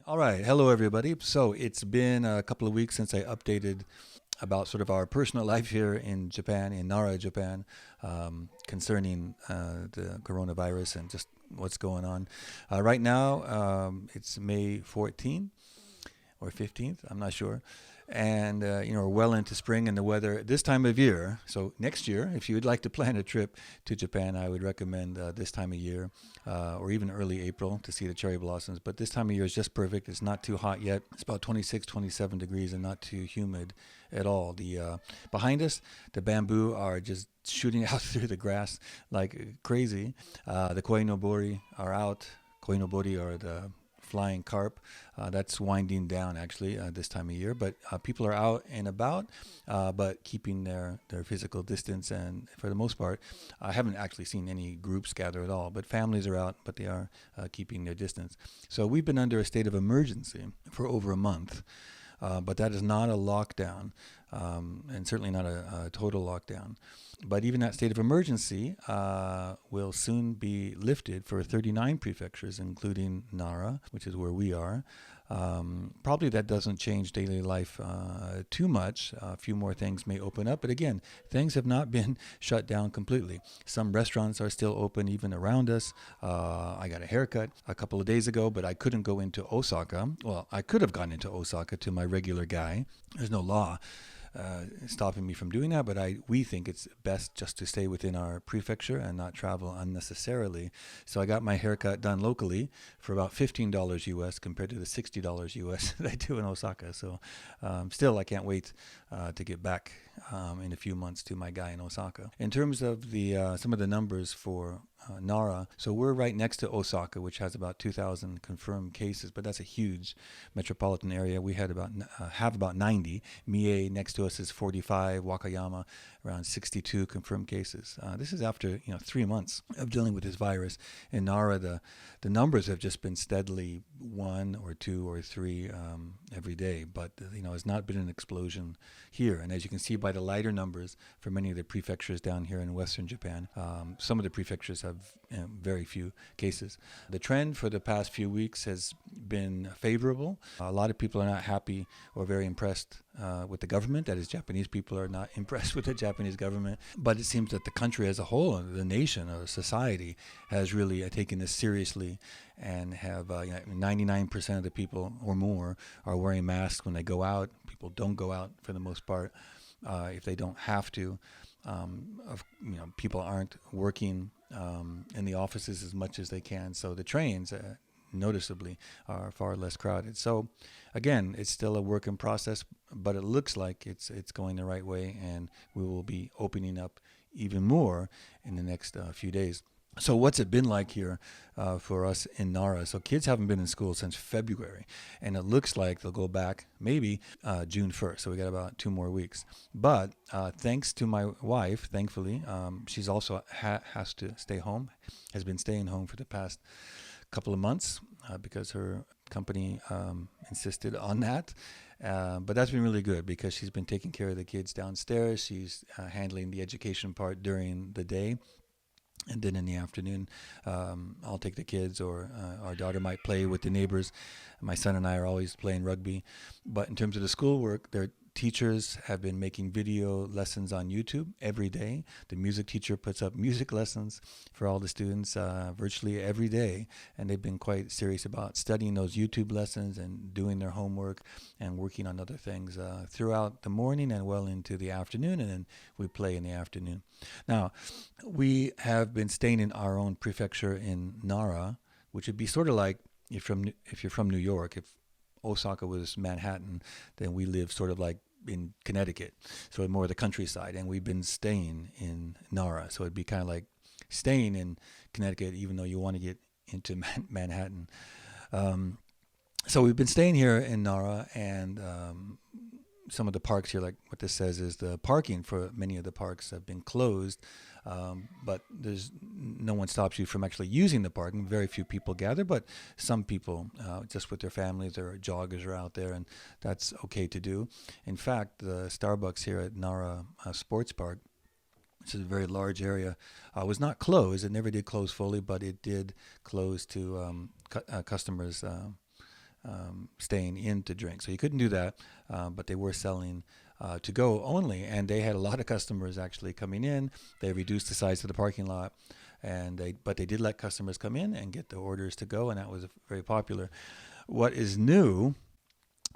All right. Hello, everybody. So it's been a couple of weeks since I updated about sort of our personal life here in Japan, in Nara, Japan, concerning the coronavirus and just what's going on. Right now, it's May 14th or 15th, I'm not sure. And, we're well into spring and the weather this time of year. So next year, if you would like to plan a trip to Japan, I would recommend this time of year or even early April to see the cherry blossoms. But this time of year is just perfect. It's not too hot yet. It's about 26, 27 degrees and not too humid at all. The behind us, the bamboo are just shooting out through the grass like crazy. The koinobori are out. Koinobori are the flying carp. That's winding down actually this time of year, but people are out and about, but keeping their physical distance. And for the most part, I haven't actually seen any groups gather at all, but families are out, but they are keeping their distance. So we've been under a state of emergency for over a month. But that is not a lockdown, and certainly not a total lockdown. But even that state of emergency will soon be lifted for 39 prefectures, including Nara, which is where we are. Probably that doesn't change daily life too much. A few more things may open up, but again, things have not been shut down completely. Some restaurants are still open even around us. I got a haircut a couple of days ago, but I couldn't go into Osaka. Well, I could have gone into Osaka to my regular guy. There's no law stopping me from doing that, but we think it's best just to stay within our prefecture and not travel unnecessarily. So I got my haircut done locally for about $15 US compared to the $60 US that I do in Osaka. So still, I can't wait to get back in a few months to my guy in Osaka. In terms of the some of the numbers for Nara. So we're right next to Osaka, which has about 2,000 confirmed cases, but that's a huge metropolitan area. We had have about 90. Mie next to us is 45. Wakayama around 62 confirmed cases. This is after 3 months of dealing with this virus. In Nara, the numbers have just been steadily 1 or 2 or 3 every day, but it's not been an explosion here. And as you can see by the lighter numbers for many of the prefectures down here in Western Japan, some of the prefectures have very few cases. The trend for the past few weeks has been favorable. A lot of people are not happy or very impressed with the government. That is, Japanese people are not impressed with the Japanese government. But it seems that the country as a whole, the nation or society, has really taken this seriously and have 99% of the people or more are wearing masks when they go out. People don't go out for the most part if they don't have to. People aren't working in the offices as much as they can, so the trains noticeably are far less crowded. So again, it's still a work in process, but it looks like it's going the right way, and we will be opening up even more in the next few days. So what's it been like here for us in Nara? So kids haven't been in school since February, and it looks like they'll go back maybe June 1st. So we got about 2 more weeks. But thanks to my wife, thankfully, she's also has to stay home, has been staying home for the past couple of months because her company insisted on that. But that's been really good because she's been taking care of the kids downstairs. She's handling the education part during the day. And then in the afternoon, I'll take the kids, or our daughter might play with the neighbors. My son and I are always playing rugby. But in terms of the schoolwork, their teachers have been making video lessons on YouTube every day. The music teacher puts up music lessons for all the students virtually every day. And they've been quite serious about studying those YouTube lessons and doing their homework and working on other things throughout the morning and well into the afternoon. And then we play in the afternoon. Now, we have been staying in our own prefecture in Nara, which would be sort of like if you're from New York. If Osaka was Manhattan, then we live sort of like in Connecticut, so more the countryside, and we've been staying in Nara, so it'd be kind of like staying in Connecticut even though you want to get into Manhattan. So we've been staying here in Nara, and some of the parks here, like what this says is the parking for many of the parks have been closed, but there's no one stops you from actually using the parking. Very few people gather, but some people just with their families or joggers are out there, and that's okay to do. In fact, the Starbucks here at Nara Sports Park, which is a very large area, was not closed. It never did close fully, but it did close to customers staying in to drink. So you couldn't do that, but they were selling to go only, and they had a lot of customers actually coming in. They reduced the size of the parking lot, but they did let customers come in and get the orders to go, and that was very popular. What is new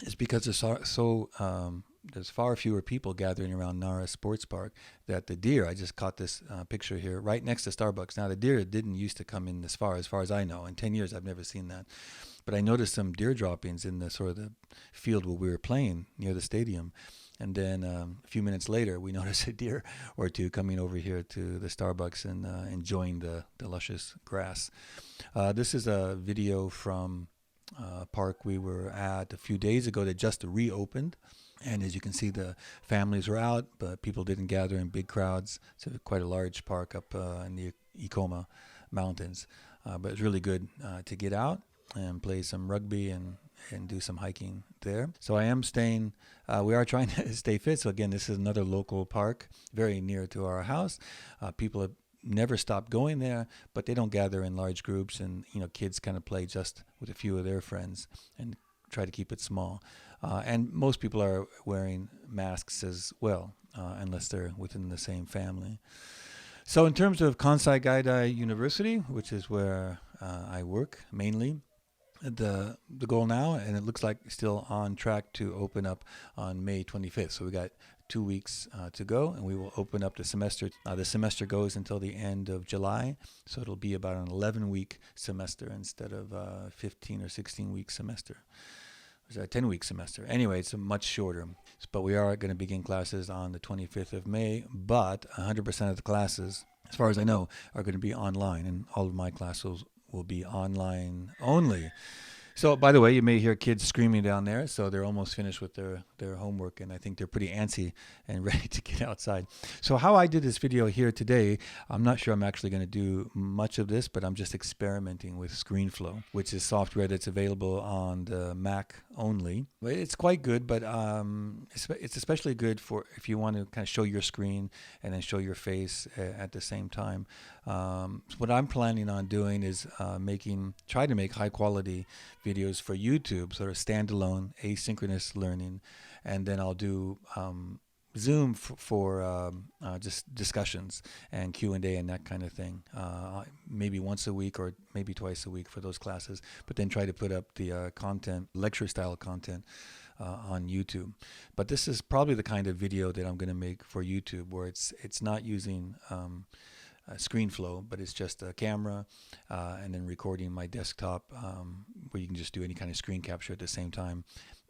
is because there's far fewer people gathering around Nara Sports Park that the deer, I just caught this picture here right next to Starbucks. Now the deer didn't used to come in this far as I know. In 10 years I've never seen that. But I noticed some deer droppings in the sort of the field where we were playing near the stadium. And then a few minutes later, we noticed a deer or two coming over here to the Starbucks and enjoying the luscious grass. This is a video from a park we were at a few days ago that just reopened. And as you can see, the families were out, but people didn't gather in big crowds. It's quite a large park up in the Ikoma Mountains. But it's really good to get out and play some rugby and do some hiking there. So I am staying, we are trying to stay fit. So again, this is another local park very near to our house. People have never stopped going there, but they don't gather in large groups, and kids kind of play just with a few of their friends and try to keep it small. And most people are wearing masks as well, unless they're within the same family. So in terms of Kansai Gaidai University, which is where I work mainly, the goal now, and it looks like still on track to open up on May 25th. So we got 2 weeks to go, and we will open up the semester. The semester goes until the end of July, so it'll be about an 11-week semester instead of a 15 or 16-week semester. It was a 10-week semester. Anyway, it's much shorter. But we are going to begin classes on the 25th of May, but 100% of the classes, as far as I know, are going to be online, and all of my classes will be online only. So, by the way, you may hear kids screaming down there, so they're almost finished with their homework, and I think they're pretty antsy and ready to get outside. So how I did this video here today, I'm not sure I'm actually going to do much of this, but I'm just experimenting with ScreenFlow, which is software that's available on the Mac only. It's quite good, but it's especially good for if you want to kind of show your screen and then show your face at the same time. So what I'm planning on doing is try to make high quality videos for YouTube, sort of standalone asynchronous learning, and then I'll do Zoom for just discussions and Q&A and that kind of thing, maybe once a week or maybe twice a week for those classes, but then try to put up the content, lecture style content on YouTube. But this is probably the kind of video that I'm going to make for YouTube, where it's not using ScreenFlow, but it's just a camera and then recording my desktop, where you can just do any kind of screen capture at the same time.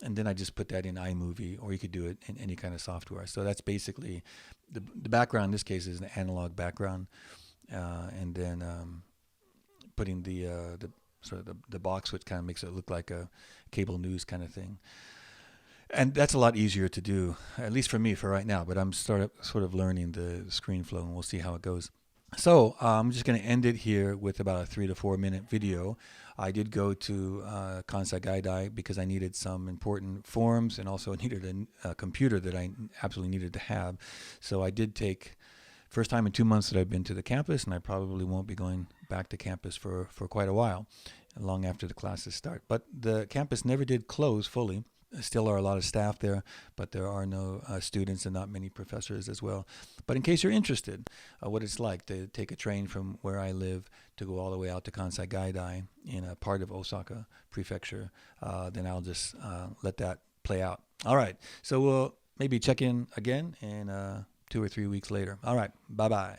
And then I just put that in iMovie, or you could do it in any kind of software. So that's basically the background in this case is an analog background, and then putting the sort of the box, which kind of makes it look like a cable news kind of thing. And that's a lot easier to do, at least for me for right now. But I'm sort of learning the ScreenFlow, and we'll see how it goes. So I'm just going to end it here with about a 3 to 4 minute video. I did go to Kansai Gaidai because I needed some important forms, and also needed a computer that I absolutely needed to have. So I did take, first time in 2 months that I've been to the campus, and I probably won't be going back to campus for quite a while, long after the classes start. But the campus never did close fully. Still are a lot of staff there, but there are no students and not many professors as well. But in case you're interested, what it's like to take a train from where I live to go all the way out to Kansai Gaidai in a part of Osaka Prefecture, then I'll just let that play out. All right, so we'll maybe check in again in 2 or 3 weeks later. All right, bye-bye.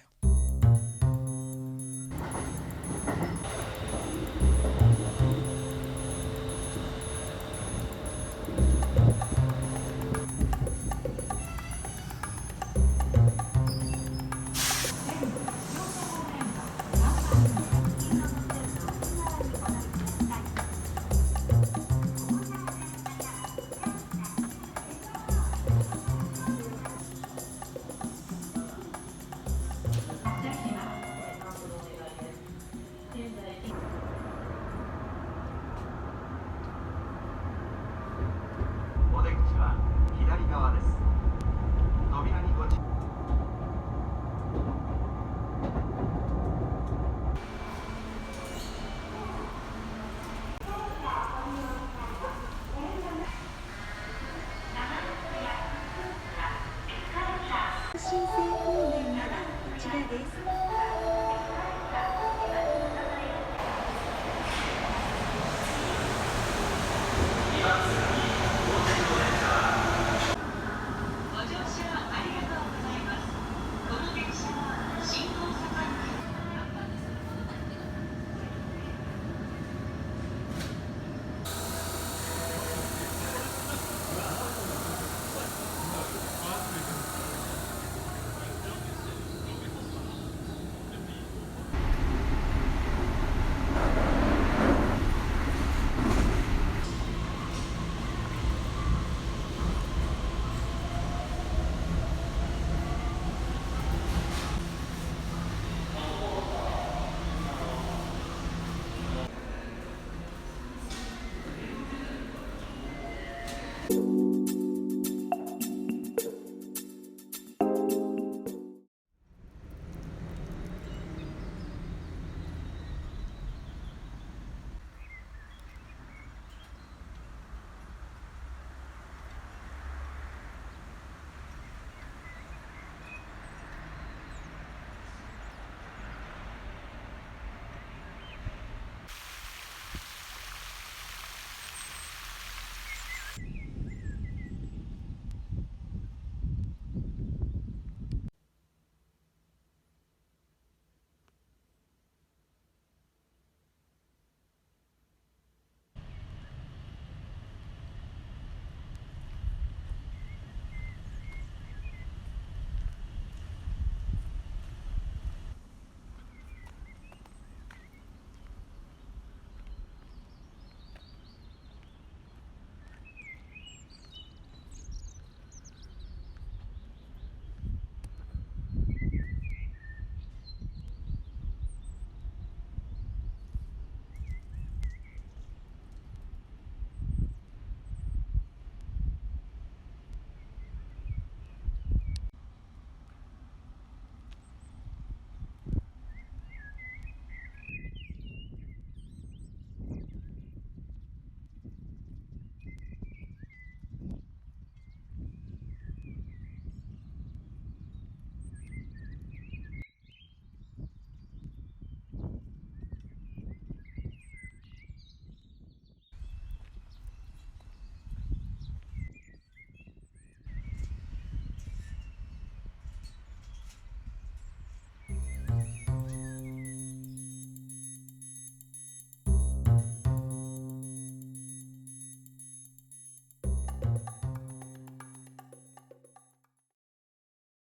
you.